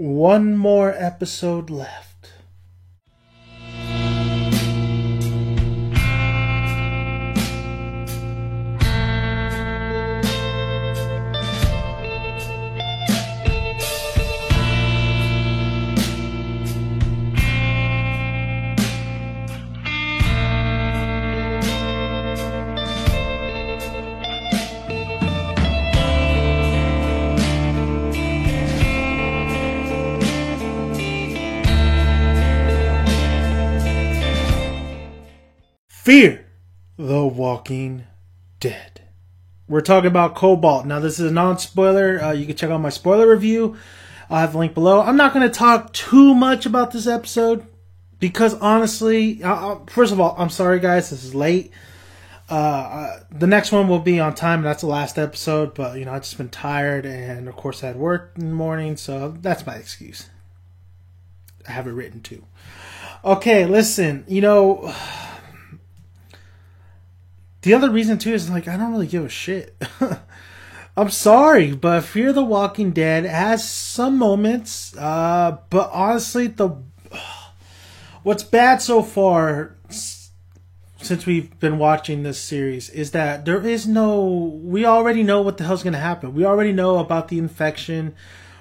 One more episode left. Fear the Walking Dead. We're talking about Cobalt. Now, this is a non-spoiler. You can check out my spoiler review. I'll have the link below. I'm not going to talk too much about this episode because, honestly, first of all, I'm sorry, guys. This is late. The next one will be on time. That's the last episode. But, I've just been tired. And, of course, I had work in the morning. So that's my excuse. I have it written, too. Okay, listen. The other reason, too, is, I don't really give a shit. I'm sorry, but Fear the Walking Dead has some moments. But honestly, what's bad so far, since we've been watching this series, is that we already know what the hell's going to happen. We already know about the infection.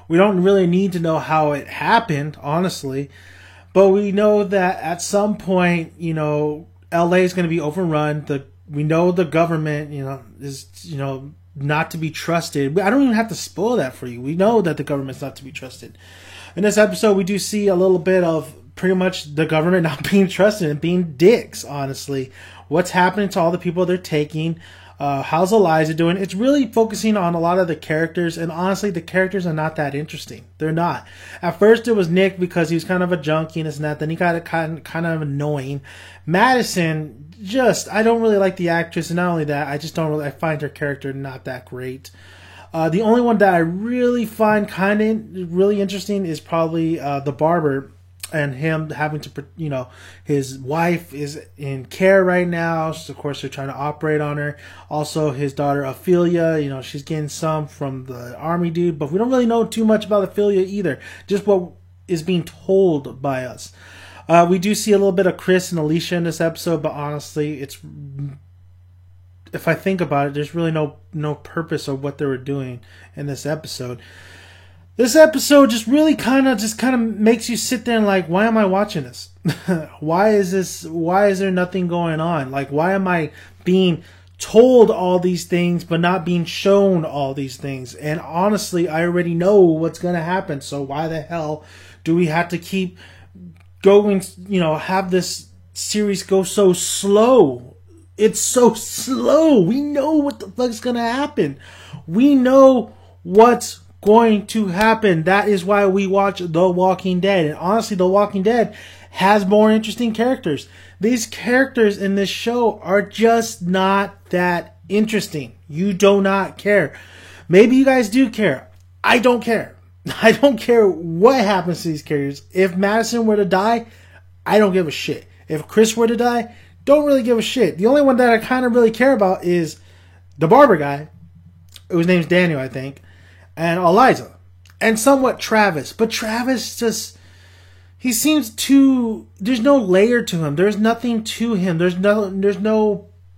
We don't really need to know how it happened, honestly. But we know that at some point, LA is going to be overrun. We know the government, is, not to be trusted. I don't even have to spoil that for you. We know that the government's not to be trusted. In this episode, we do see a little bit of pretty much the government not being trusted and being dicks, honestly. What's happening to all the people they're taking? How's Eliza doing? It's really focusing on a lot of the characters, and honestly, the characters are not that interesting. They're not. At first, it was Nick because he was kind of a junkie and this and that. Then he got kind of annoying. Madison, I don't really like the actress, and not only that, I find her character not that great. The only one that I really find kind of really interesting is probably the barber. And him having to, his wife is in care right now. So of course, they're trying to operate on her. Also, his daughter, Ophelia, she's getting some from the army dude. But we don't really know too much about Ophelia either. Just what is being told by us. We do see a little bit of Chris and Alicia in this episode. But honestly, if I think about it, there's really no purpose of what they were doing in this episode. This episode just really kind of makes you sit there and why am I watching this? Why is there nothing going on? Why am I being told all these things but not being shown all these things? And honestly, I already know what's going to happen. So why the hell do we have to keep going, have this series go so slow? It's so slow. We know what the fuck's going to happen. We know what's going to happen. That is why we watch The Walking Dead. And honestly, The Walking Dead has more interesting characters. These characters in this show are just not that interesting. You do not care. Maybe you guys do care. I don't care. I don't care what happens to these characters. If Madison were to die, I don't give a shit. If Chris were to die, don't really give a shit. The only one that I kind of really care about is the barber guy, whose name's Daniel, I think, and Eliza, and somewhat Travis. But Travis he seems too, there's no layer to him. There's nothing to him.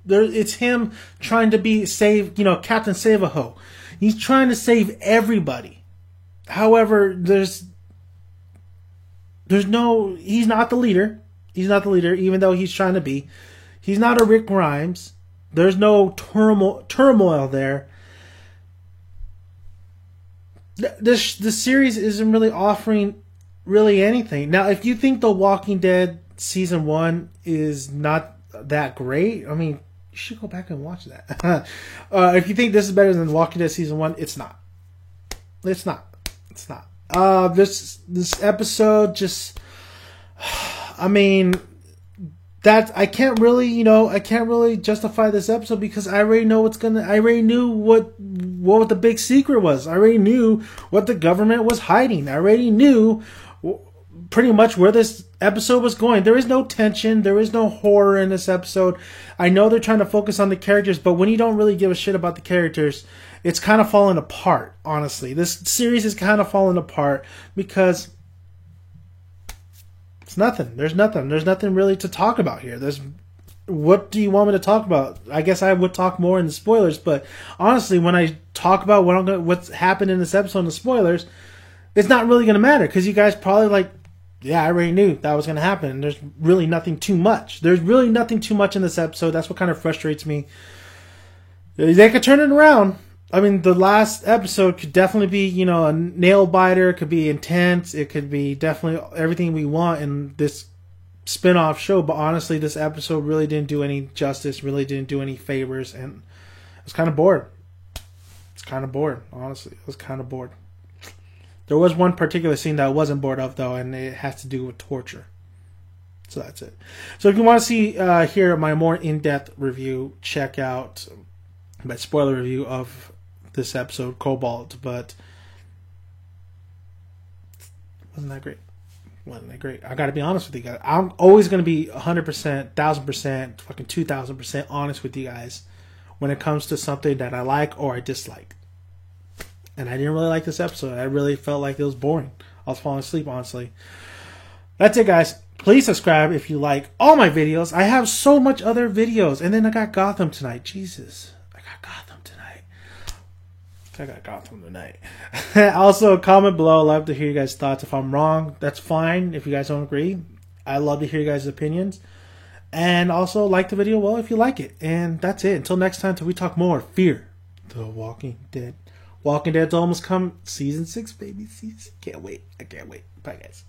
It's him trying to save, Captain Save-A-Ho. He's trying to save everybody. However, he's not the leader. He's not the leader, even though he's trying to be. He's not a Rick Grimes. There's no turmoil there. The series isn't really offering really anything. Now, if you think The Walking Dead Season 1 is not that great, I mean, you should go back and watch that. If you think this is better than The Walking Dead Season 1, it's not. It's not. It's not. This episode just... I mean... I can't really justify this episode because I already know I already knew what the big secret was. I already knew what the government was hiding. I already knew pretty much where this episode was going. There is no tension. There is no horror in this episode. I know they're trying to focus on the characters, but when you don't really give a shit about the characters it's kind of falling apart, honestly. This series is kind of falling apart because it's nothing. There's nothing. There's nothing really to talk about here. What do you want me to talk about? I guess I would talk more in the spoilers, but honestly, when I talk about what's happened in this episode in the spoilers, it's not really going to matter because you guys probably like, yeah, I already knew that was going to happen. There's really nothing too much. There's really nothing too much in this episode. That's what kind of frustrates me. They could turn it around. I mean, the last episode could definitely be, you know, a nail biter. It could be intense. It could be definitely everything we want in this spin-off show. But honestly, this episode really didn't do any justice, really didn't do any favors. And I was kind of bored. It's kind of bored, honestly. I was kind of bored. There was one particular scene that I wasn't bored of, though, and it has to do with torture. So that's it. So if you want to see hear my more in-depth review, check out my spoiler review of this episode, Cobalt. But wasn't that great? Wasn't that great? I got to be honest with you guys. I'm always going to be 100%, 1,000%, fucking 2,000% honest with you guys when it comes to something that I like or I dislike. And I didn't really like this episode. I really felt like it was boring. I was falling asleep, honestly. That's it, guys. Please subscribe if you like all my videos. I have so much other videos. And then I got Gotham tonight. Jesus. I got Gotham tonight. Also, comment below. I love to hear you guys' thoughts. If I'm wrong, that's fine. If you guys don't agree, I love to hear you guys' opinions. And also, like the video well if you like it. And that's it. Until next time, until we talk more. Fear the Walking Dead. Walking Dead's almost come. Season 6, baby. Can't wait. I can't wait. Bye, guys.